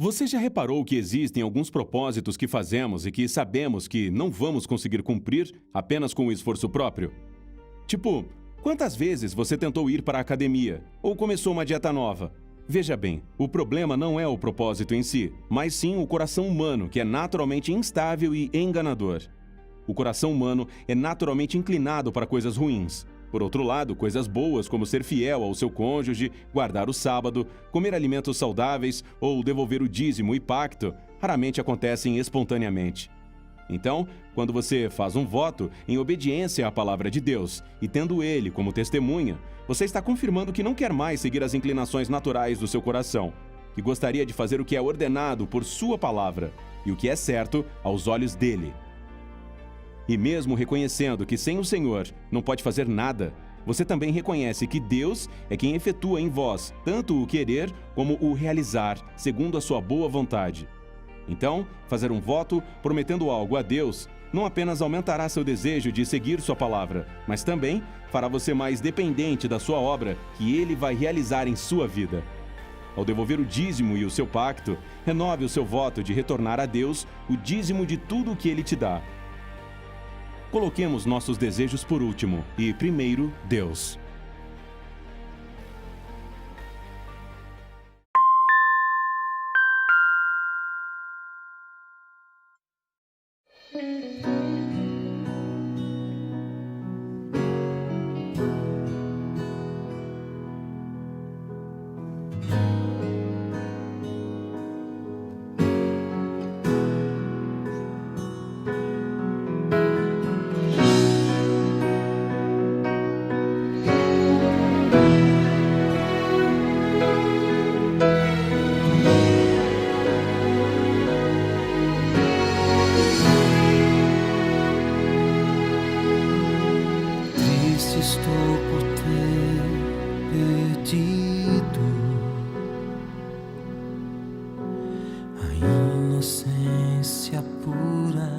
Você já reparou que existem alguns propósitos que fazemos e que sabemos que não vamos conseguir cumprir apenas com o esforço próprio? Tipo, quantas vezes você tentou ir para a academia ou começou uma dieta nova? Veja bem, o problema não é o propósito em si, mas sim o coração humano, que é naturalmente instável e enganador. O coração humano é naturalmente inclinado para coisas ruins. Por outro lado, coisas boas como ser fiel ao seu cônjuge, guardar o sábado, comer alimentos saudáveis ou devolver o dízimo e pacto raramente acontecem espontaneamente. Então, quando você faz um voto em obediência à palavra de Deus e tendo ele como testemunha, você está confirmando que não quer mais seguir as inclinações naturais do seu coração, que gostaria de fazer o que é ordenado por sua palavra e o que é certo aos olhos dele. E mesmo reconhecendo que sem o Senhor não pode fazer nada, você também reconhece que Deus é quem efetua em vós tanto o querer como o realizar, segundo a sua boa vontade. Então, fazer um voto prometendo algo a Deus não apenas aumentará seu desejo de seguir sua palavra, mas também fará você mais dependente da sua obra que Ele vai realizar em sua vida. Ao devolver o dízimo e o seu pacto, renove o seu voto de retornar a Deus o dízimo de tudo o que Ele te dá. Coloquemos nossos desejos por último e primeiro Deus. Triste estou por ter perdido a inocência pura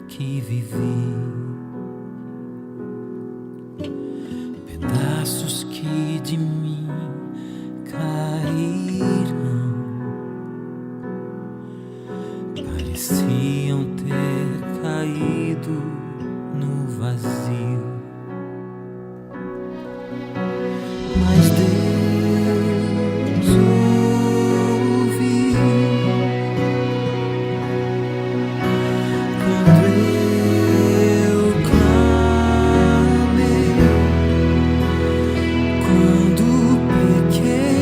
que vivi, pedaços que de mim caíram, pareciam ter caído no vazio. Mas Deus ouviu quando eu clamei, quando pequei.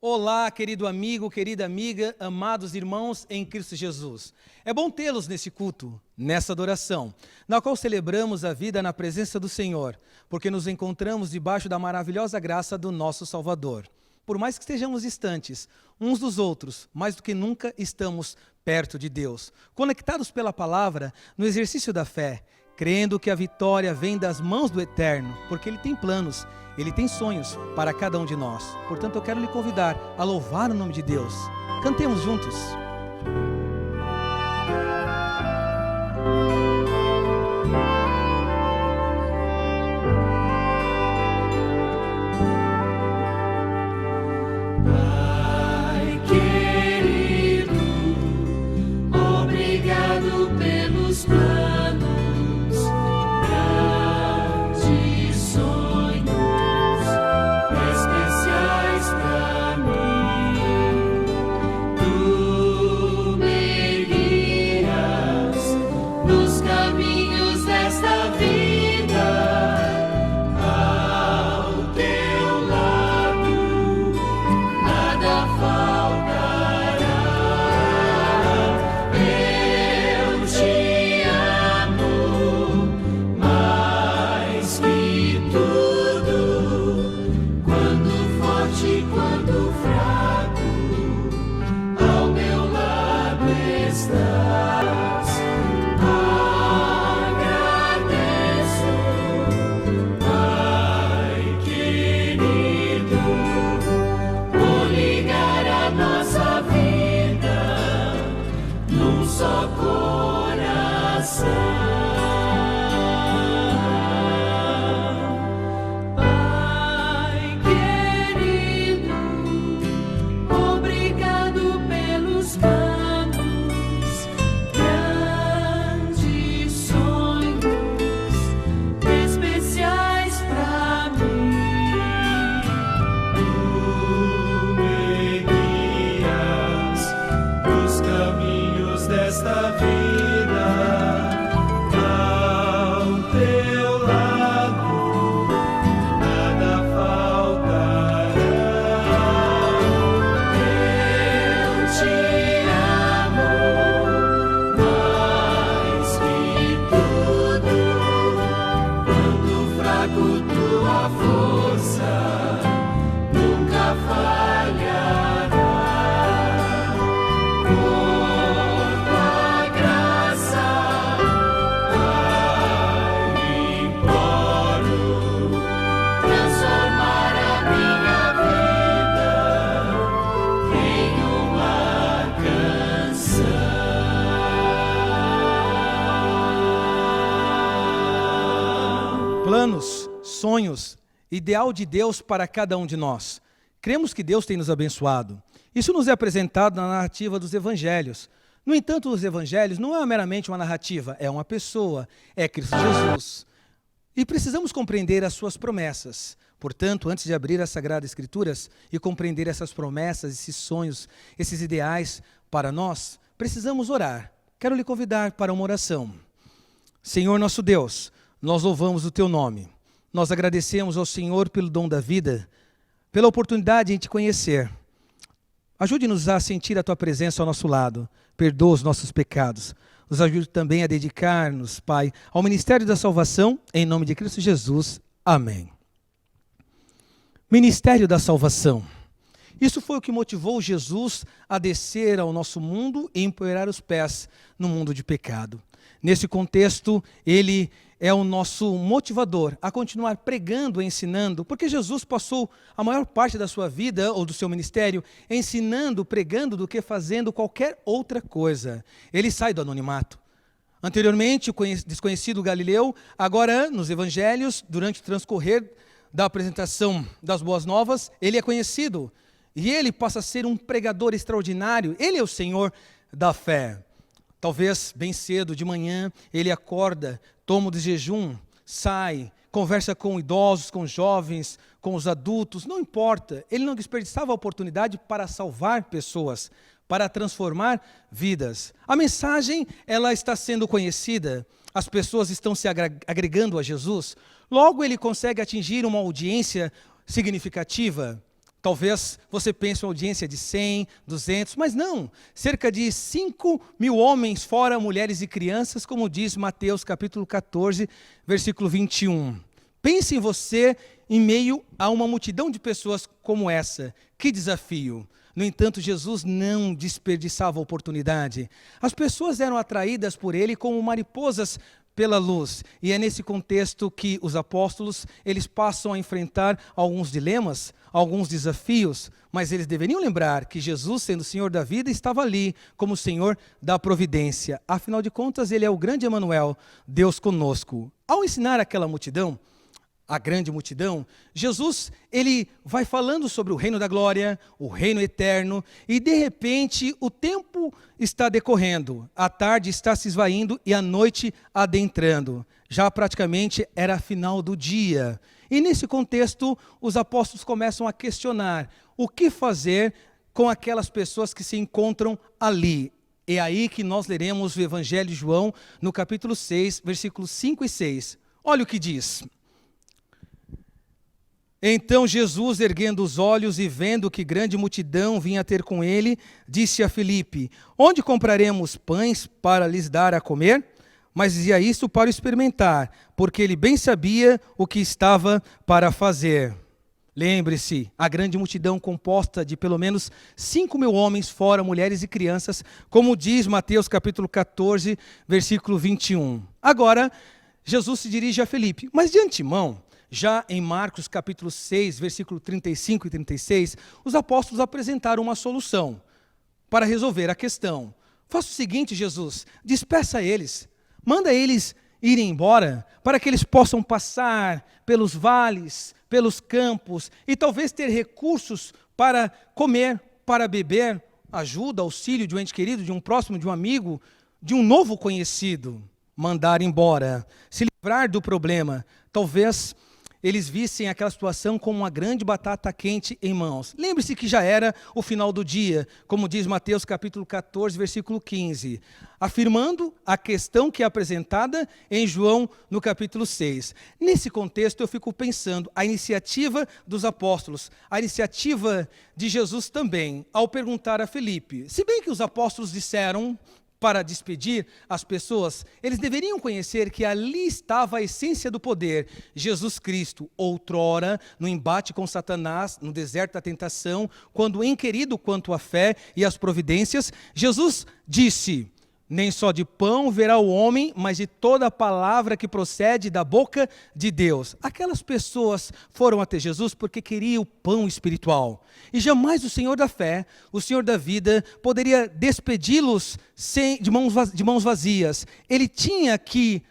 Olá, querido amigo, querida amiga, amados irmãos em Cristo Jesus. É bom tê-los nesse culto, nessa adoração, na qual celebramos a vida na presença do Senhor, porque nos encontramos debaixo da maravilhosa graça do nosso Salvador. Por mais que estejamos distantes uns dos outros, mais do que nunca estamos perto de Deus, conectados pela palavra, no exercício da fé, crendo que a vitória vem das mãos do Eterno, porque Ele tem planos, Ele tem sonhos para cada um de nós. Portanto, eu quero lhe convidar a louvar o nome de Deus. Cantemos juntos. Pai querido, obrigado pelos planos, grandes sonhos especiais pra mim. Tu me guias nos caminhos desta vida, ao teu lado nada faltará. Eu te amo mais que tudo, quando forte, quando fraco, ao meu lado estás. Agradeço, Pai querido, por ligar a nossa vida num só coração. Pai querido, obrigado pelos planos, grandes sonhos especiais pra mim. Tu me guias nos caminhos desta vida, ao teu lado nada faltará. Eu te amo mais que tudo, quando fraco tua força nunca falhará. Por tua graça planos, sonhos, ideal de Deus para cada um de nós. Cremos que Deus tem nos abençoado. Isso nos é apresentado na narrativa dos evangelhos. No entanto, os evangelhos não é meramente uma narrativa, é uma pessoa, é Cristo Jesus. E precisamos compreender as suas promessas. Portanto, antes de abrir as Sagradas Escrituras e compreender essas promessas, esses sonhos, esses ideais para nós, precisamos orar. Quero lhe convidar para uma oração. Senhor nosso Deus, nós louvamos o Teu nome. Nós agradecemos ao Senhor pelo dom da vida, pela oportunidade de Te conhecer. Ajude-nos a sentir a Tua presença ao nosso lado. Perdoa os nossos pecados. Nos ajude também a dedicar-nos, Pai, ao ministério da salvação, em nome de Cristo Jesus. Amém. Ministério da salvação. Isso foi o que motivou Jesus a descer ao nosso mundo e empoeirar os pés no mundo de pecado. Nesse contexto, ele é o nosso motivador a continuar pregando e ensinando, porque Jesus passou a maior parte da sua vida ou do seu ministério ensinando, pregando, do que fazendo qualquer outra coisa. Ele sai do anonimato. Anteriormente, o desconhecido Galileu, agora nos evangelhos, durante o transcorrer da apresentação das boas novas, ele é conhecido. E ele passa a ser um pregador extraordinário. Ele é o Senhor da fé. Talvez bem cedo, de manhã, ele acorda, toma de jejum, sai, conversa com idosos, com jovens, com os adultos, não importa. Ele não desperdiçava a oportunidade para salvar pessoas, para transformar vidas. A mensagem, ela está sendo conhecida, as pessoas estão se agregando a Jesus. Logo, ele consegue atingir uma audiência significativa. Talvez você pense uma audiência de 100, 200, mas não. Cerca de 5.000 homens, fora mulheres e crianças, como diz Mateus capítulo 14, versículo 21. Pense em você em meio a uma multidão de pessoas como essa. Que desafio! No entanto, Jesus não desperdiçava a oportunidade. As pessoas eram atraídas por ele como mariposas pela luz. E é nesse contexto que os apóstolos, eles passam a enfrentar alguns dilemas, alguns desafios, mas eles deveriam lembrar que Jesus, sendo o Senhor da vida, estava ali como o Senhor da providência. Afinal de contas, ele é o grande Emanuel, Deus conosco. Ao ensinar aquela multidão, a grande multidão, Jesus, ele vai falando sobre o reino da glória, o reino eterno, e de repente o tempo está decorrendo, a tarde está se esvaindo e a noite adentrando. Já praticamente era a final do dia. E nesse contexto, os apóstolos começam a questionar o que fazer com aquelas pessoas que se encontram ali. É aí que nós leremos o Evangelho de João, no capítulo 6, versículos 5 e 6. Olha o que diz. Então Jesus, erguendo os olhos e vendo que grande multidão vinha ter com ele, disse a Filipe: onde compraremos pães para lhes dar a comer? Mas dizia isto para experimentar, porque ele bem sabia o que estava para fazer. Lembre-se, a grande multidão composta de pelo menos 5.000 homens, fora mulheres e crianças, como diz Mateus capítulo 14, versículo 21. Agora, Jesus se dirige a Filipe, mas de antemão, já em Marcos capítulo 6, versículo 35 e 36, os apóstolos apresentaram uma solução para resolver a questão. Faça o seguinte, Jesus, despeça eles, manda eles irem embora, para que eles possam passar pelos vales, pelos campos, e talvez ter recursos para comer, para beber, ajuda, auxílio de um ente querido, de um próximo, de um amigo, de um novo conhecido. Mandar embora, se livrar do problema. Talvez eles vissem aquela situação como uma grande batata quente em mãos. Lembre-se que já era o final do dia, como diz Mateus capítulo 14, versículo 15, afirmando a questão que é apresentada em João no capítulo 6. Nesse contexto eu fico pensando, a iniciativa dos apóstolos, a iniciativa de Jesus também, ao perguntar a Filipe, se bem que os apóstolos disseram para despedir as pessoas, eles deveriam conhecer que ali estava a essência do poder. Jesus Cristo, outrora, no embate com Satanás, no deserto da tentação, quando inquirido quanto à fé e às providências, Jesus disse: nem só de pão verá o homem, mas de toda a palavra que procede da boca de Deus. Aquelas pessoas foram até Jesus porque queriam o pão espiritual. E jamais o Senhor da fé, o Senhor da vida, poderia despedi-los de mãos vazias. Ele tinha que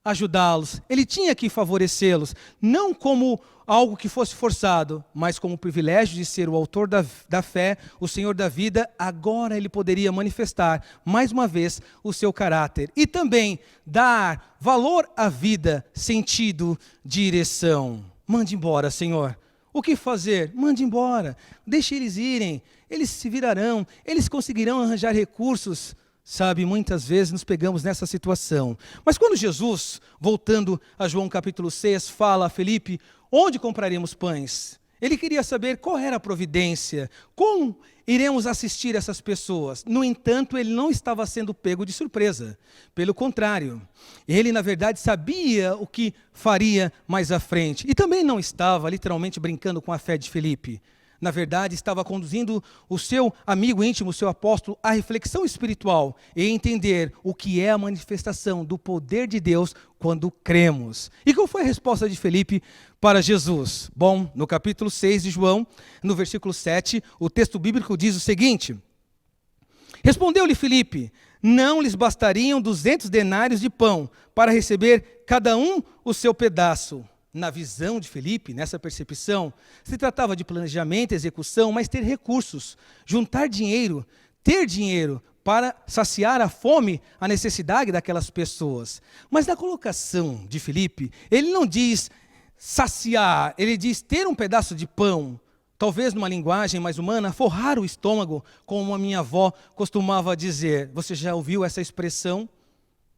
ajudá-los, ele tinha que favorecê-los, não como algo que fosse forçado, mas como o privilégio de ser o autor da fé, o Senhor da vida. Agora ele poderia manifestar, mais uma vez, o seu caráter e também dar valor à vida, sentido, direção. Mande embora, Senhor. O que fazer? Mande embora. Deixe eles irem. Eles se virarão. Eles conseguirão arranjar recursos. Sabe, muitas vezes nos pegamos nessa situação. Mas quando Jesus, voltando a João capítulo 6, fala a Felipe, onde compraremos pães? Ele queria saber qual era a providência, como iremos assistir essas pessoas. No entanto, ele não estava sendo pego de surpresa. Pelo contrário, ele na verdade sabia o que faria mais à frente. E também não estava literalmente brincando com a fé de Felipe. Na verdade, estava conduzindo o seu amigo íntimo, o seu apóstolo, à reflexão espiritual e entender o que é a manifestação do poder de Deus quando cremos. E qual foi a resposta de Felipe para Jesus? Bom, no capítulo 6 de João, no versículo 7, o texto bíblico diz o seguinte: respondeu-lhe Felipe, não lhes bastariam 200 denários de pão para receber cada um o seu pedaço. Na visão de Felipe, nessa percepção, se tratava de planejamento, execução, mas ter recursos, juntar dinheiro, ter dinheiro para saciar a fome, a necessidade daquelas pessoas. Mas na colocação de Felipe, ele não diz saciar, ele diz ter um pedaço de pão, talvez numa linguagem mais humana, forrar o estômago, como a minha avó costumava dizer. Você já ouviu essa expressão?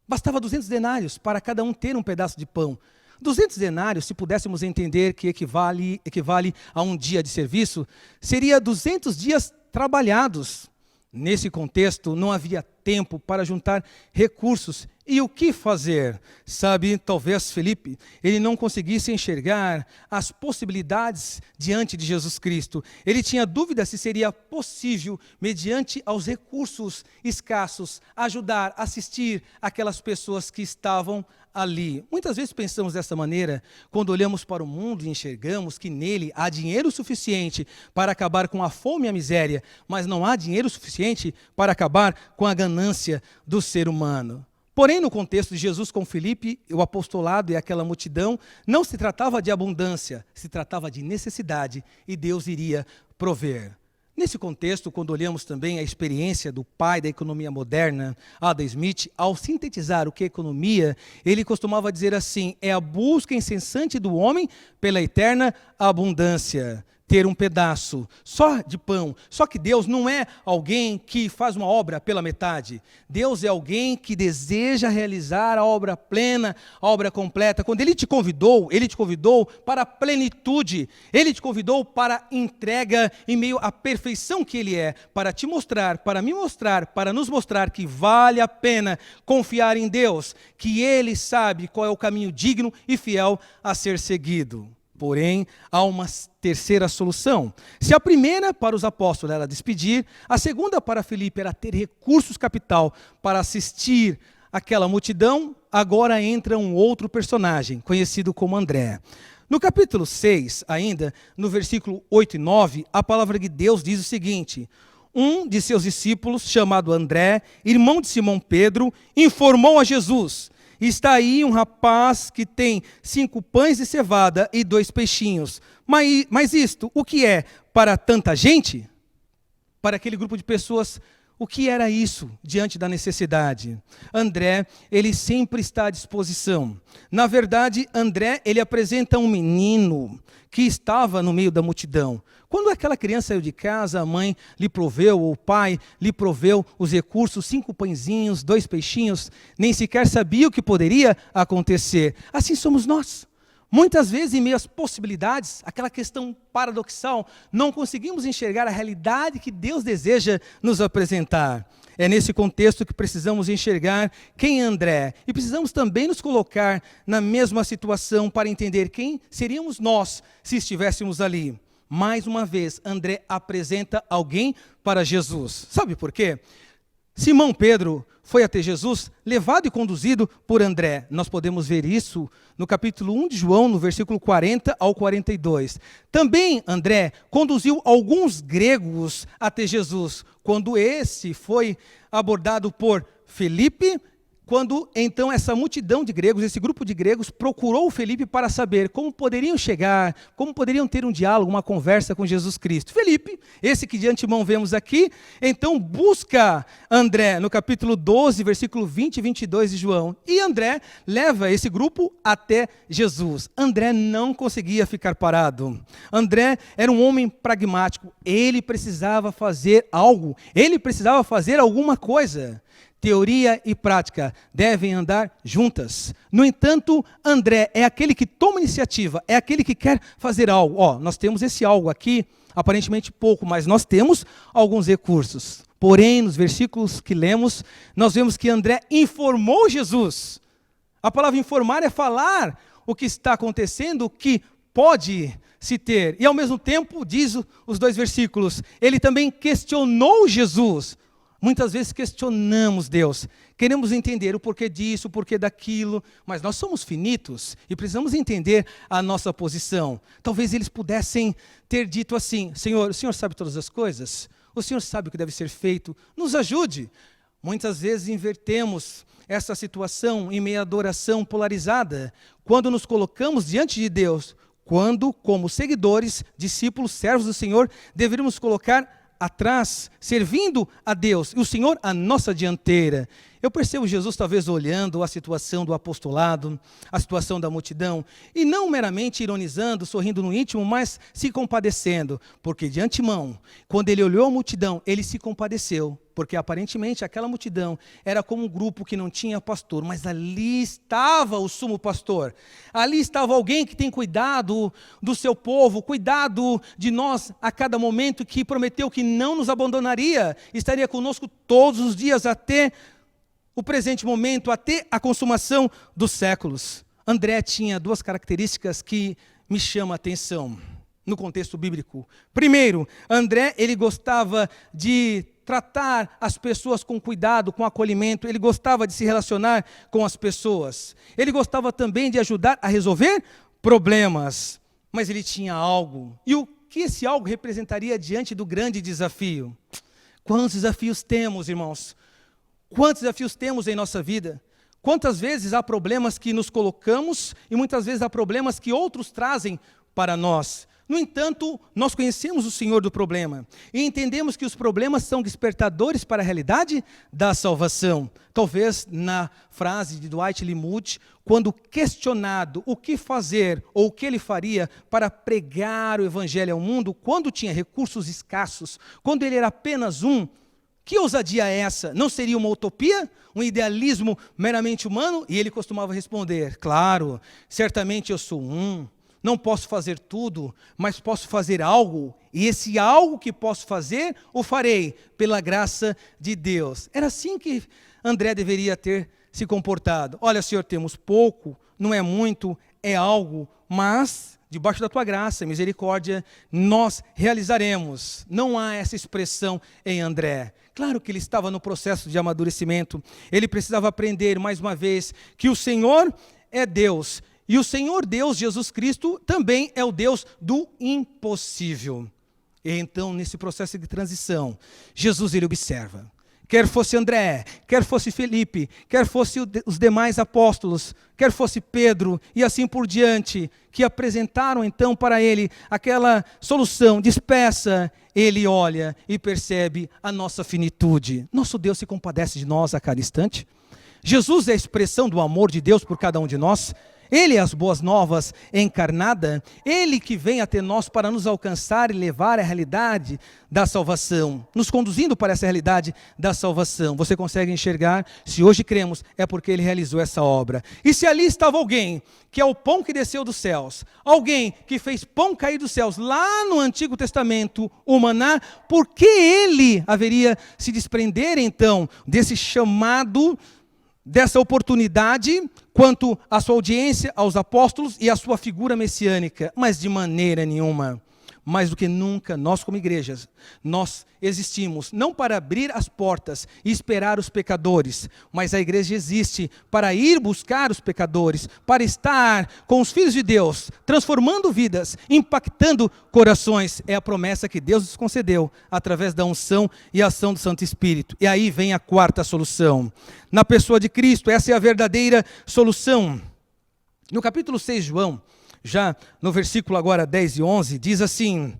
Bastava 200 denários para cada um ter um pedaço de pão. 200 denários, se pudéssemos entender que equivale a um dia de serviço, seria 200 dias trabalhados. Nesse contexto, não havia tempo para juntar recursos. E o que fazer? Sabe, talvez Felipe, ele não conseguisse enxergar as possibilidades diante de Jesus Cristo. Ele tinha dúvida se seria possível, mediante aos recursos escassos, ajudar, assistir aquelas pessoas que estavam ali. Muitas vezes pensamos dessa maneira quando olhamos para o mundo e enxergamos que nele há dinheiro suficiente para acabar com a fome e a miséria, mas não há dinheiro suficiente para acabar com a ganância do ser humano. Porém, no contexto de Jesus com Filipe, o apostolado e aquela multidão, não se tratava de abundância, se tratava de necessidade e Deus iria prover. Nesse contexto, quando olhamos também a experiência do pai da economia moderna, Adam Smith, ao sintetizar o que é economia, ele costumava dizer assim: é a busca incessante do homem pela eterna abundância. Ter um pedaço só de pão. Só que Deus não é alguém que faz uma obra pela metade. Deus é alguém que deseja realizar a obra plena, a obra completa. Quando Ele te convidou para a plenitude. Ele te convidou para a entrega em meio à perfeição que Ele é. Para te mostrar, para me mostrar, para nos mostrar que vale a pena confiar em Deus. Que Ele sabe qual é o caminho digno e fiel a ser seguido. Porém, há uma terceira solução. Se a primeira para os apóstolos era despedir, a segunda para Filipe era ter recursos capital para assistir aquela multidão, agora entra um outro personagem, conhecido como André. No capítulo 6, ainda, no versículo 8 e 9, a palavra de Deus diz o seguinte: um de seus discípulos, chamado André, irmão de Simão Pedro, informou a Jesus: está aí um rapaz que tem 5 pães de cevada e 2 peixinhos. Mas isto, o que é para tanta gente? Para aquele grupo de pessoas, o que era isso diante da necessidade? André, ele sempre está à disposição. Na verdade, André, ele apresenta um menino que estava no meio da multidão. Quando aquela criança saiu de casa, a mãe lhe proveu, ou o pai lhe proveu os recursos, 5 pãezinhos, 2 peixinhos, nem sequer sabia o que poderia acontecer. Assim somos nós. Muitas vezes, em meio às possibilidades, aquela questão paradoxal, não conseguimos enxergar a realidade que Deus deseja nos apresentar. É nesse contexto que precisamos enxergar quem é André. E precisamos também nos colocar na mesma situação para entender quem seríamos nós se estivéssemos ali. Mais uma vez, André apresenta alguém para Jesus. Sabe por quê? Simão Pedro foi até Jesus, levado e conduzido por André. Nós podemos ver isso no capítulo 1 de João, no versículo 40 ao 42. Também André conduziu alguns gregos até Jesus, quando esse foi abordado por Filipe, quando então essa multidão de gregos, esse grupo de gregos, procurou o Felipe para saber como poderiam chegar, como poderiam ter um diálogo, uma conversa com Jesus Cristo. Felipe, esse que de antemão vemos aqui, então busca André no capítulo 12, versículo 20 e 22 de João. E André leva esse grupo até Jesus. André não conseguia ficar parado. André era um homem pragmático. Ele precisava fazer algo. Ele precisava fazer alguma coisa. Teoria e prática devem andar juntas. No entanto, André é aquele que toma iniciativa, é aquele que quer fazer algo. Nós temos esse algo aqui, aparentemente pouco, mas nós temos alguns recursos. Porém, nos versículos que lemos, nós vemos que André informou Jesus. A palavra informar é falar o que está acontecendo, o que pode se ter. E ao mesmo tempo, diz os dois versículos, ele também questionou Jesus. Muitas vezes questionamos Deus, queremos entender o porquê disso, o porquê daquilo, mas nós somos finitos e precisamos entender a nossa posição. Talvez eles pudessem ter dito assim: Senhor, o Senhor sabe todas as coisas? O Senhor sabe o que deve ser feito? Nos ajude. Muitas vezes invertemos essa situação em meio à adoração polarizada, quando nos colocamos diante de Deus, quando, como seguidores, discípulos, servos do Senhor, deveríamos colocar atrás, servindo a Deus, e o Senhor à nossa dianteira. Eu percebo Jesus talvez olhando a situação do apostolado, a situação da multidão, e não meramente ironizando, sorrindo no íntimo, mas se compadecendo, porque de antemão, quando ele olhou a multidão, ele se compadeceu, porque aparentemente aquela multidão era como um grupo que não tinha pastor, mas ali estava o sumo pastor, ali estava alguém que tem cuidado do seu povo, cuidado de nós a cada momento, que prometeu que não nos abandonaria, estaria conosco todos os dias até o presente momento, até a consumação dos séculos. André tinha duas características que me chamam a atenção no contexto bíblico. Primeiro, André, ele gostava de tratar as pessoas com cuidado, com acolhimento, ele gostava de se relacionar com as pessoas. Ele gostava também de ajudar a resolver problemas, mas ele tinha algo. E o que esse algo representaria diante do grande desafio? Quantos desafios temos, irmãos? Quantos desafios temos em nossa vida? Quantas vezes há problemas que nos colocamos e muitas vezes há problemas que outros trazem para nós. No entanto, nós conhecemos o Senhor do problema e entendemos que os problemas são despertadores para a realidade da salvação. Talvez na frase de Dwight L. Moody, quando questionado o que fazer ou o que ele faria para pregar o evangelho ao mundo, quando tinha recursos escassos, quando ele era apenas um, que ousadia é essa? Não seria uma utopia? Um idealismo meramente humano? E ele costumava responder: claro, certamente eu sou um, não posso fazer tudo, mas posso fazer algo, e esse algo que posso fazer, o farei pela graça de Deus. Era assim que André deveria ter se comportado. Olha, Senhor, temos pouco, não é muito, é algo, mas debaixo da tua graça e misericórdia, nós realizaremos. Não há essa expressão em André. Claro que ele estava no processo de amadurecimento. Ele precisava aprender, mais uma vez, que o Senhor é Deus. E o Senhor Deus, Jesus Cristo, também é o Deus do impossível. E então, nesse processo de transição, Jesus, ele observa. Quer fosse André, quer fosse Felipe, quer fosse os demais apóstolos, quer fosse Pedro e assim por diante, que apresentaram então para ele aquela solução, despeça, ele olha e percebe a nossa finitude. Nosso Deus se compadece de nós a cada instante. Jesus é a expressão do amor de Deus por cada um de nós. Ele é as boas novas encarnada, Ele que vem até nós para nos alcançar e levar à realidade da salvação, nos conduzindo para essa realidade da salvação. Você consegue enxergar? Se hoje cremos, é porque Ele realizou essa obra. E se ali estava alguém, que é o pão que desceu dos céus, alguém que fez pão cair dos céus, lá no Antigo Testamento, o maná, por que Ele haveria se desprender então desse chamado, dessa oportunidade, quanto à sua audiência, aos apóstolos e à sua figura messiânica? Mas de maneira nenhuma. mais do que nunca, nós como igrejas, nós existimos não para abrir as portas e esperar os pecadores, mas a igreja existe para ir buscar os pecadores, para estar com os filhos de Deus, transformando vidas, impactando corações. É a promessa que Deus nos concedeu através da unção e ação do Santo Espírito. E aí vem a quarta solução. Na pessoa de Cristo, essa é a verdadeira solução. No capítulo 6 de João, já no versículo agora 10 e 11, diz assim,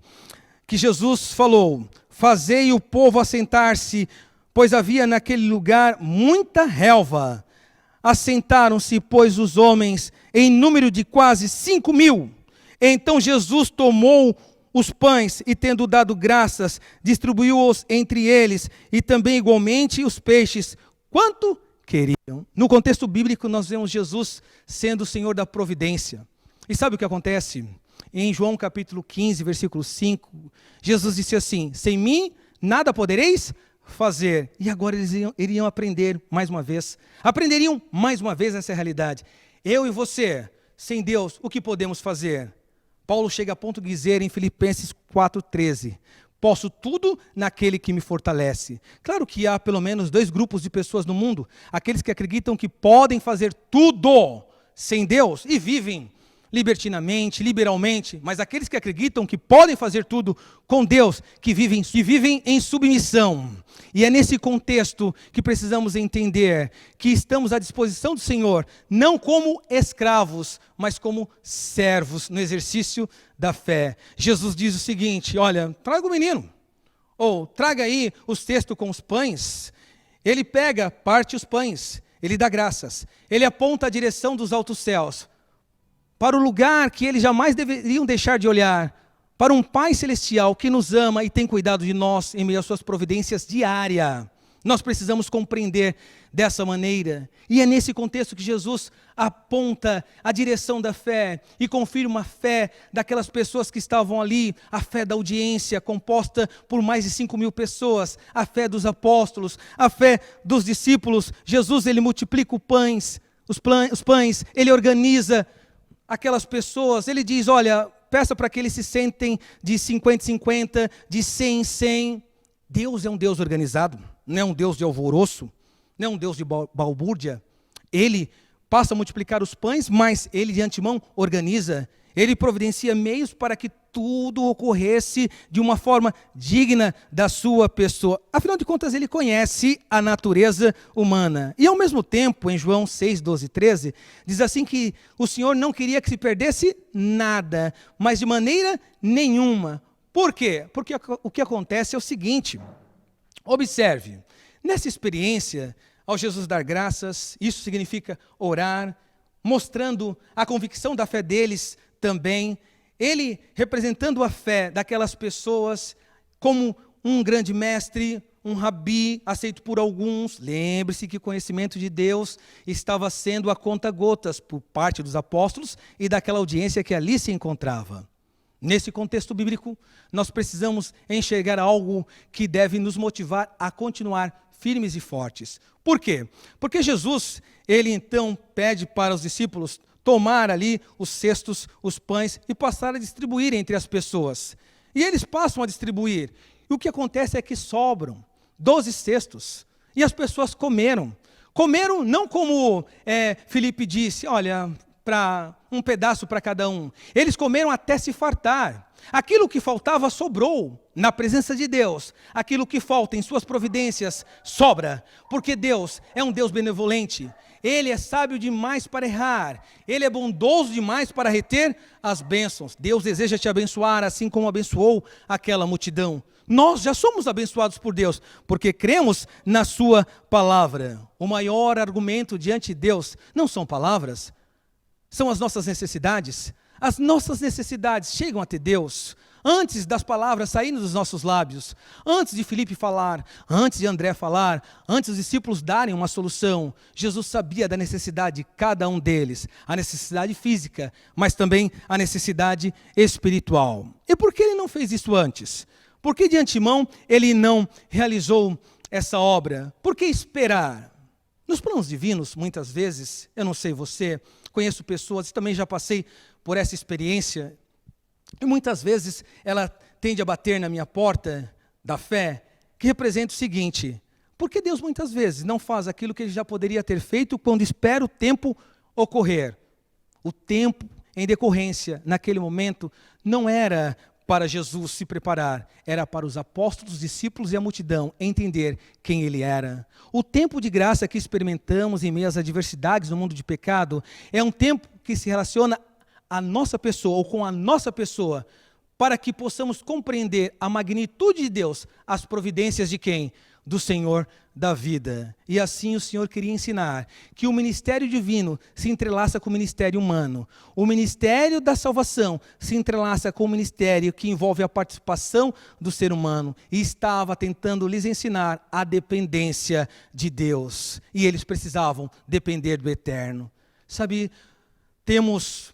que Jesus falou, fazei o povo assentar-se, pois havia naquele lugar muita relva. Assentaram-se, pois, os homens, em número de quase 5.000. Então Jesus tomou os pães e, tendo dado graças, distribuiu-os entre eles, e também igualmente os peixes, quanto queriam. No contexto bíblico, nós vemos Jesus sendo o Senhor da providência. E sabe o que acontece? Em João capítulo 15, versículo 5, Jesus disse assim, sem mim nada podereis fazer. E agora eles iriam aprender mais uma vez. Aprenderiam mais uma vez essa realidade. Eu e você, sem Deus, o que podemos fazer? Paulo chega a ponto de dizer em Filipenses 4,13, posso tudo naquele que me fortalece. Claro que há pelo menos 2 grupos de pessoas no mundo, aqueles que acreditam que podem fazer tudo sem Deus e vivem libertinamente, liberalmente, mas aqueles que acreditam que podem fazer tudo com Deus, que vivem em submissão. E é nesse contexto que precisamos entender que estamos à disposição do Senhor, não como escravos, mas como servos no exercício da fé. Jesus diz o seguinte, olha, traga o menino, ou traga aí o cesto com os pães. Ele pega, parte os pães, ele dá graças, ele aponta a direção dos altos céus, para o lugar que eles jamais deveriam deixar de olhar, para um Pai Celestial que nos ama e tem cuidado de nós em meio às suas providências diárias. Nós precisamos compreender dessa maneira. E é nesse contexto que Jesus aponta a direção da fé e confirma a fé daquelas pessoas que estavam ali, a fé da audiência, composta por mais de 5.000 pessoas, a fé dos apóstolos, a fé dos discípulos. Jesus, ele multiplica os pães, ele organiza aquelas pessoas, ele diz, olha, peça para que eles se sentem de 50 em 50, de 100 em 100. Deus é um Deus organizado, não é um Deus de alvoroço, não é um Deus de balbúrdia. Ele passa a multiplicar os pães, mas ele de antemão organiza, ele providencia meios para que tudo ocorresse de uma forma digna da sua pessoa. Afinal de contas, ele conhece a natureza humana. E ao mesmo tempo, em João 6, 12 e 13, diz assim que o Senhor não queria que se perdesse nada, mas de maneira nenhuma. Por quê? Porque o que acontece é o seguinte, observe, nessa experiência, ao Jesus dar graças, isso significa orar, mostrando a convicção da fé deles também, ele representando a fé daquelas pessoas como um grande mestre, um rabi, aceito por alguns. Lembre-se que o conhecimento de Deus estava sendo a conta-gotas por parte dos apóstolos e daquela audiência que ali se encontrava. Nesse contexto bíblico, nós precisamos enxergar algo que deve nos motivar a continuar firmes e fortes. Por quê? Porque Jesus, ele então pede para os discípulos tomar ali os cestos, os pães e passar a distribuir entre as pessoas. E eles passam a distribuir. E o que acontece é que sobram 12 cestos. E as pessoas comeram. Comeram não como Filipe disse, olha, para um pedaço para cada um. Eles comeram até se fartar. Aquilo que faltava sobrou na presença de Deus. Aquilo que falta em suas providências sobra. Porque Deus é um Deus benevolente. Ele é sábio demais para errar. Ele é bondoso demais para reter as bênçãos. Deus deseja te abençoar assim como abençoou aquela multidão. Nós já somos abençoados por Deus, porque cremos na sua palavra. O maior argumento diante de Deus não são palavras, são as nossas necessidades. As nossas necessidades chegam até Deus antes das palavras saindo dos nossos lábios, antes de Filipe falar, antes de André falar, antes dos discípulos darem uma solução. Jesus sabia da necessidade de cada um deles, a necessidade física, mas também a necessidade espiritual. E por que ele não fez isso antes? Por que de antemão ele não realizou essa obra? Por que esperar? Nos planos divinos, muitas vezes, eu não sei você, conheço pessoas, também já passei por essa experiência, E muitas vezes ela tende a bater na minha porta da fé, que representa o seguinte: por que Deus muitas vezes não faz aquilo que Ele já poderia ter feito quando espera o tempo ocorrer? O tempo em decorrência, naquele momento, não era para Jesus se preparar, era para os apóstolos, os discípulos e a multidão entender quem Ele era. O tempo de graça que experimentamos em meio às adversidades no mundo de pecado é um tempo que se relaciona à nossa pessoa, ou com a nossa pessoa, para que possamos compreender a magnitude de Deus, as providências de quem? Do Senhor da vida. E assim o Senhor queria ensinar que o ministério divino se entrelaça com o ministério humano. O ministério da salvação se entrelaça com o ministério que envolve a participação do ser humano. E estava tentando lhes ensinar a dependência de Deus. E eles precisavam depender do eterno. Sabe, temos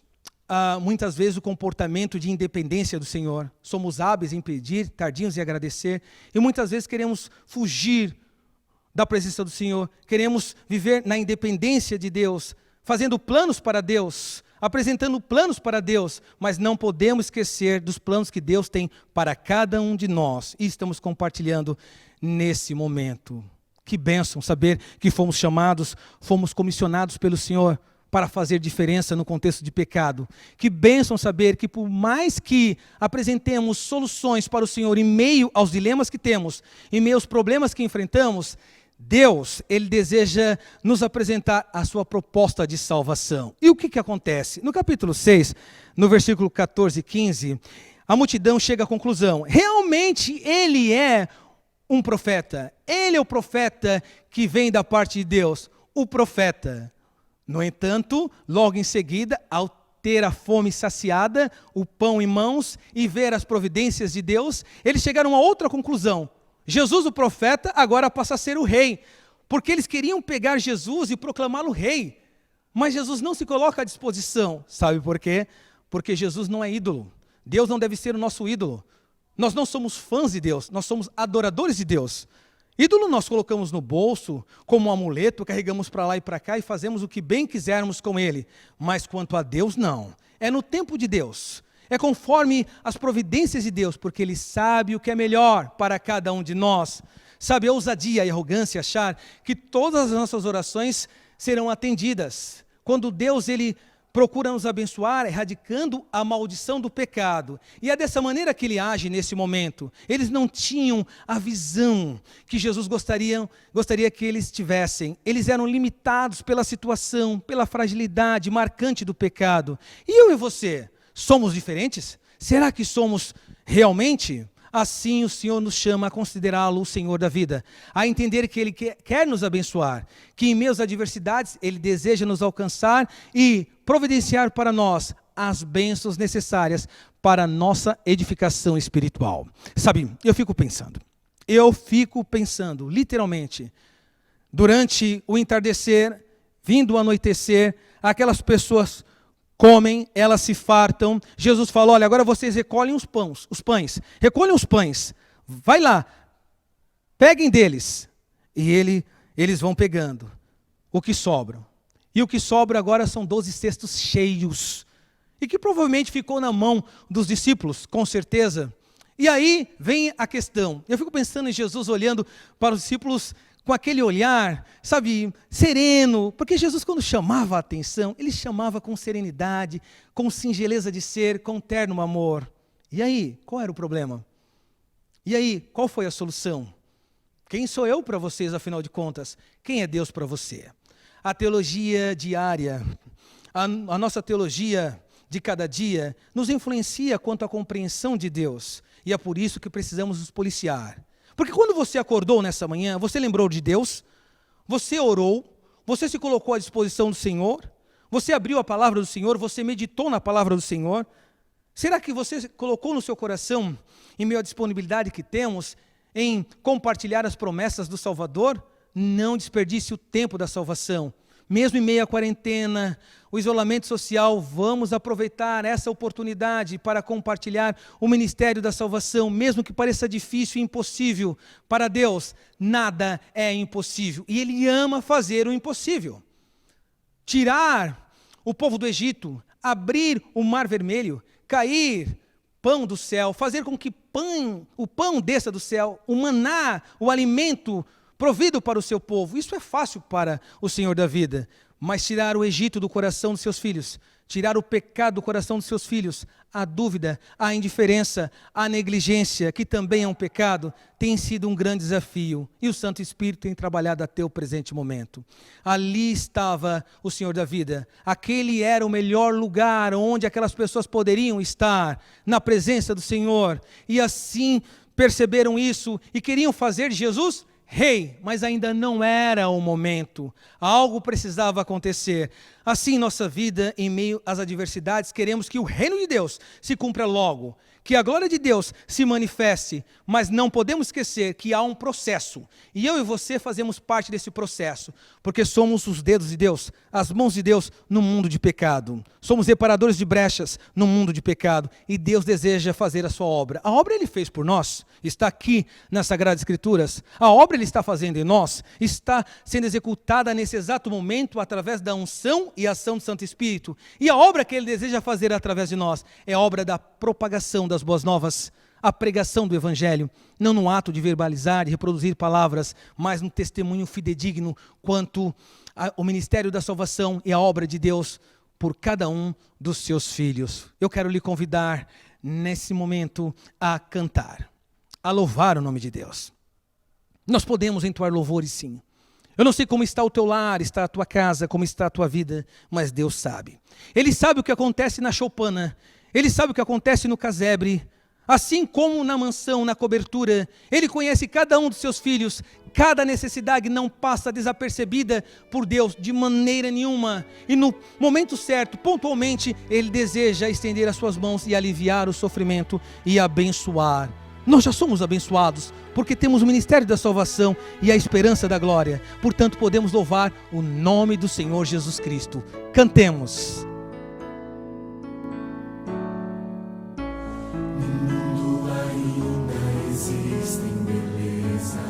muitas vezes o comportamento de independência do Senhor. Somos hábeis em pedir, tardios em agradecer, e muitas vezes queremos fugir da presença do Senhor, queremos viver na independência de Deus, fazendo planos para Deus, apresentando planos para Deus, mas não podemos esquecer dos planos que Deus tem para cada um de nós, e estamos compartilhando nesse momento. Que bênção saber que fomos chamados, fomos comissionados pelo Senhor para fazer diferença no contexto de pecado. Que bênção saber que por mais que apresentemos soluções para o Senhor em meio aos dilemas que temos, em meio aos problemas que enfrentamos, Deus, Ele deseja nos apresentar a sua proposta de salvação. E o que acontece? No capítulo 6, no versículo 14 e 15, a multidão chega à conclusão: realmente Ele é um profeta. Ele é o profeta que vem da parte de Deus, o profeta. No entanto, logo em seguida, ao ter a fome saciada, o pão em mãos e ver as providências de Deus, eles chegaram a outra conclusão. Jesus, o profeta, agora passa a ser o rei, porque eles queriam pegar Jesus e proclamá-lo rei. Mas Jesus não se coloca à disposição. Sabe por quê? Porque Jesus não é ídolo. Deus não deve ser o nosso ídolo. Nós não somos fãs de Deus, nós somos adoradores de Deus. Ídolo nós colocamos no bolso, como um amuleto, carregamos para lá e para cá e fazemos o que bem quisermos com ele. Mas quanto a Deus, não. É no tempo de Deus. É conforme as providências de Deus, porque Ele sabe o que é melhor para cada um de nós. Sabe, a ousadia e a arrogância achar que todas as nossas orações serão atendidas. Quando Deus, Ele procura nos abençoar, erradicando a maldição do pecado. E é dessa maneira que Ele age nesse momento. Eles não tinham a visão que Jesus gostaria que eles tivessem. Eles eram limitados pela situação, pela fragilidade marcante do pecado. E eu e você, somos diferentes? Será que somos realmente? Assim o Senhor nos chama a considerá-lo o Senhor da vida, a entender que Ele quer nos abençoar, que em meio às adversidades Ele deseja nos alcançar e providenciar para nós as bênçãos necessárias para a nossa edificação espiritual. Sabe, eu fico pensando, literalmente, durante o entardecer, vindo o anoitecer, aquelas pessoas comem, elas se fartam. Jesus falou: olha, agora vocês recolhem os pães, recolhem os pães, vai lá, peguem deles. E eles vão pegando o que sobra. E o que sobra agora são 12 cestos cheios, e que provavelmente ficou na mão dos discípulos, com certeza. E aí vem a questão, eu fico pensando em Jesus olhando para os discípulos com aquele olhar, sabe, sereno, porque Jesus, quando chamava a atenção, Ele chamava com serenidade, com singeleza de ser, com terno amor. E aí, qual era o problema? E aí, qual foi a solução? Quem sou eu para vocês, afinal de contas? Quem é Deus para você? A teologia diária, a nossa teologia de cada dia, nos influencia quanto à compreensão de Deus. E é por isso que precisamos nos policiar. Porque quando você acordou nessa manhã, você lembrou de Deus, você orou, você se colocou à disposição do Senhor, você abriu a palavra do Senhor, você meditou na palavra do Senhor. Será que você colocou no seu coração, em meio à disponibilidade que temos, em compartilhar as promessas do Salvador? Não desperdice o tempo da salvação. Mesmo em meio à quarentena, o isolamento social, vamos aproveitar essa oportunidade para compartilhar o ministério da salvação, mesmo que pareça difícil e impossível. Para Deus, nada é impossível. E Ele ama fazer o impossível. Tirar o povo do Egito, abrir o Mar Vermelho, cair pão do céu, fazer com que o pão desça do céu, o maná, o alimento provido para o seu povo. Isso é fácil para o Senhor da vida, mas tirar o Egito do coração dos seus filhos, tirar o pecado do coração dos seus filhos, a dúvida, a indiferença, a negligência, que também é um pecado, tem sido um grande desafio. E o Santo Espírito tem trabalhado até o presente momento. Ali estava o Senhor da vida. Aquele era o melhor lugar onde aquelas pessoas poderiam estar, na presença do Senhor. E assim perceberam isso e queriam fazer de Jesus rei, mas ainda não era o momento. Algo precisava acontecer. Assim, nossa vida, em meio às adversidades, queremos que o reino de Deus se cumpra logo, que a glória de Deus se manifeste, mas não podemos esquecer que há um processo. E eu e você fazemos parte desse processo, porque somos os dedos de Deus, as mãos de Deus no mundo de pecado. Somos reparadores de brechas no mundo de pecado, e Deus deseja fazer a sua obra. A obra Ele fez por nós, está aqui nas Sagradas Escrituras. A obra Ele está fazendo em nós, está sendo executada nesse exato momento através da unção e ação do Santo Espírito. E a obra que Ele deseja fazer através de nós é a obra da propagação das boas novas, a pregação do Evangelho, não no ato de verbalizar e reproduzir palavras, mas no testemunho fidedigno quanto ao ministério da salvação e a obra de Deus por cada um dos seus filhos. Eu quero lhe convidar nesse momento a cantar, a louvar o nome de Deus. Nós podemos entoar louvores, sim. Eu não sei como está o teu lar, está a tua casa, como está a tua vida, mas Deus sabe. Ele sabe o que acontece na choupana, Ele sabe o que acontece no casebre, assim como na mansão, na cobertura. Ele conhece cada um dos seus filhos, cada necessidade não passa desapercebida por Deus de maneira nenhuma. E no momento certo, pontualmente, Ele deseja estender as suas mãos e aliviar o sofrimento e abençoar. Nós já somos abençoados, porque temos o ministério da salvação e a esperança da glória. Portanto, podemos louvar o nome do Senhor Jesus Cristo. Cantemos. No mundo ainda existem belezas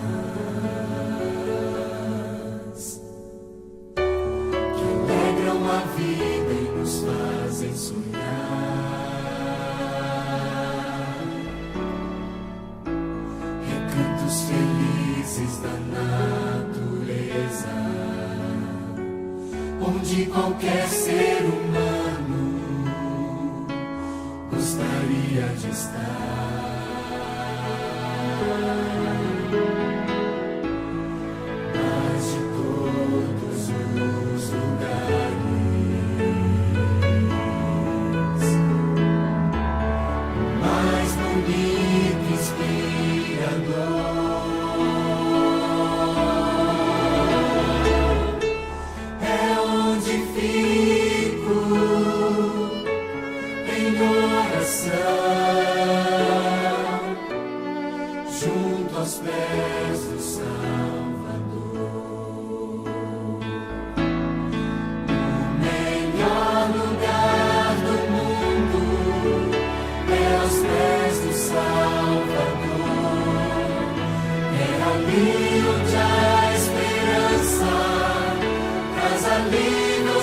que alegram a vida e nos fazem sonhar. Recantos felizes da natureza, onde qualquer ser humano gostaria de estar. Mas de todos os lugares, o mais bonito e inspirador é onde fico em oração, junto aos pés do Salvador. O melhor lugar do mundo é aos pés do Salvador. É ali onde a esperança traz alívio ao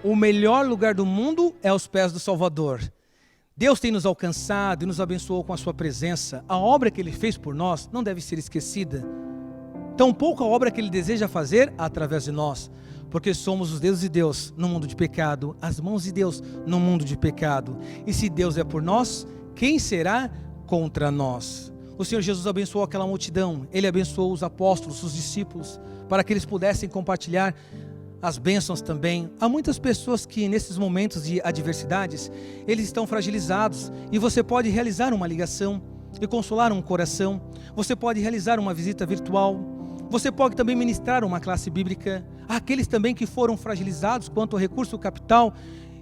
o melhor lugar do mundo é aos pés do Salvador. Deus tem nos alcançado e nos abençoou com a sua presença. A obra que Ele fez por nós não deve ser esquecida. Tampouco a obra que Ele deseja fazer através de nós, porque somos os dedos de Deus no mundo de pecado, as mãos de Deus no mundo de pecado. E se Deus é por nós, quem será contra nós? O Senhor Jesus abençoou aquela multidão, Ele abençoou os apóstolos, os discípulos, para que eles pudessem compartilhar as bênçãos também. Há muitas pessoas que nesses momentos de adversidades, eles estão fragilizados, e você pode realizar uma ligação e consolar um coração. Você pode realizar uma visita virtual. Você pode também ministrar uma classe bíblica. Há aqueles também que foram fragilizados quanto ao recurso capital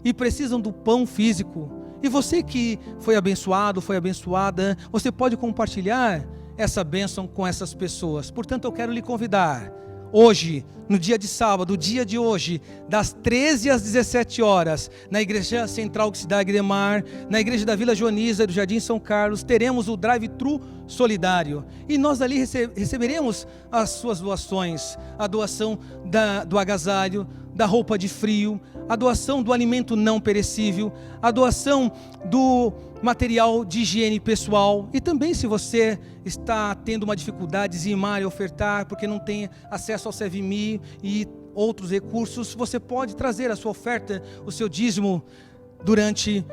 e precisam do pão físico. E você que foi abençoado, foi abençoada, você pode compartilhar essa bênção com essas pessoas. Portanto, eu quero lhe convidar hoje, no dia de sábado, o dia de hoje, das 13 às 17 horas, na Igreja Central Cidade Guidemar, na Igreja da Vila Joaniza do Jardim São Carlos, teremos o Drive-Thru Solidário. E nós ali receberemos as suas doações, a doação do agasalho, da roupa de frio, a doação do alimento não perecível, a doação do material de higiene pessoal. E também, se você está tendo uma dificuldade de dizimar e ofertar porque não tem acesso ao SEVMI e outros recursos, você pode trazer a sua oferta, o seu dízimo, durante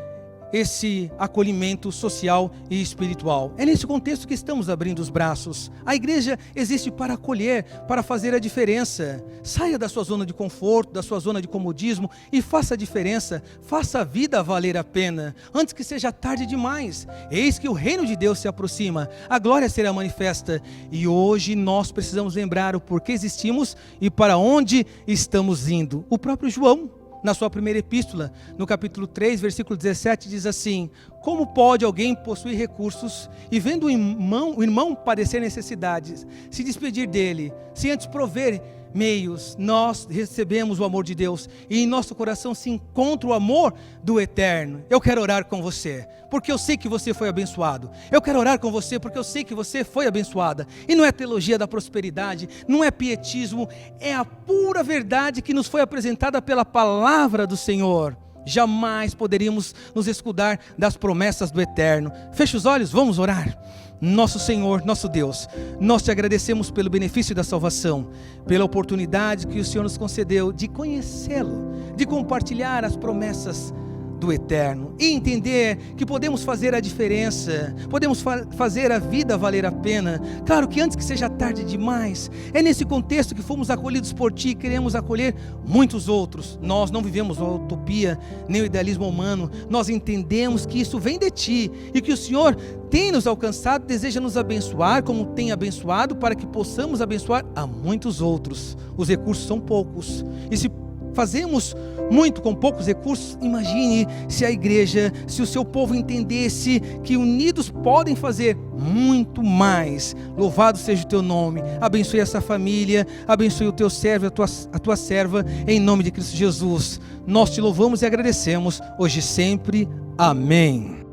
esse acolhimento social e espiritual. É nesse contexto que estamos abrindo os braços. A igreja existe para acolher, para fazer a diferença. Saia da sua zona de conforto, da sua zona de comodismo e faça a diferença. Faça a vida valer a pena, antes que seja tarde demais. Eis que o reino de Deus se aproxima, a glória será manifesta. E hoje nós precisamos lembrar o porquê existimos e para onde estamos indo. O próprio João, na sua primeira epístola, no capítulo 3, versículo 17, diz assim: como pode alguém possuir recursos e vendo o irmão padecer necessidades, se despedir dele, se antes prover meios? Nós recebemos o amor de Deus e em nosso coração se encontra o amor do Eterno. Eu quero orar com você, porque eu sei que você foi abençoado. Eu quero orar com você, porque eu sei que você foi abençoada. E não é teologia da prosperidade, não é pietismo, é a pura verdade que nos foi apresentada pela palavra do Senhor. Jamais poderíamos nos escudar das promessas do Eterno. Feche os olhos, vamos orar. Nosso Senhor, nosso Deus, nós te agradecemos pelo benefício da salvação, pela oportunidade que o Senhor nos concedeu de conhecê-lo, de compartilhar as promessas do Eterno e entender que podemos fazer a diferença, podemos fazer a vida valer a pena. Claro que antes que seja tarde demais. É nesse contexto que fomos acolhidos por Ti e queremos acolher muitos outros. Nós não vivemos a utopia nem o idealismo humano. Nós entendemos que isso vem de Ti e que o Senhor tem nos alcançado, deseja nos abençoar como tem abençoado, para que possamos abençoar a muitos outros. Os recursos são poucos e se fazemos muito com poucos recursos, imagine se a igreja, se o seu povo entendesse que unidos podem fazer muito mais. Louvado seja o teu nome. Abençoe essa família, abençoe o teu servo, a tua serva, em nome de Cristo Jesus. Nós te louvamos e agradecemos hoje e sempre. Amém.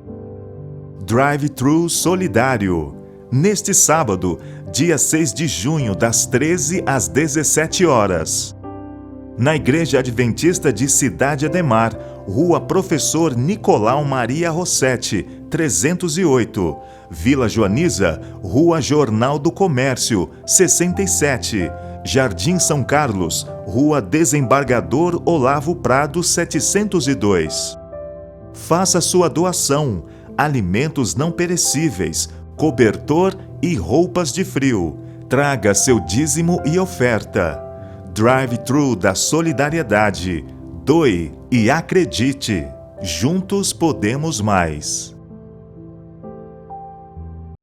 Drive-Thru Solidário. Neste sábado, dia 6 de junho, das 13 às 17 horas. Na Igreja Adventista de Cidade Ademar, Rua Professor Nicolau Maria Rossetti, 308. Vila Joaniza, Rua Jornal do Comércio, 67. Jardim São Carlos, Rua Desembargador Olavo Prado, 702. Faça sua doação: alimentos não perecíveis, cobertor e roupas de frio. Traga seu dízimo e oferta. Drive-Thru da Solidariedade. Doe e acredite. Juntos podemos mais.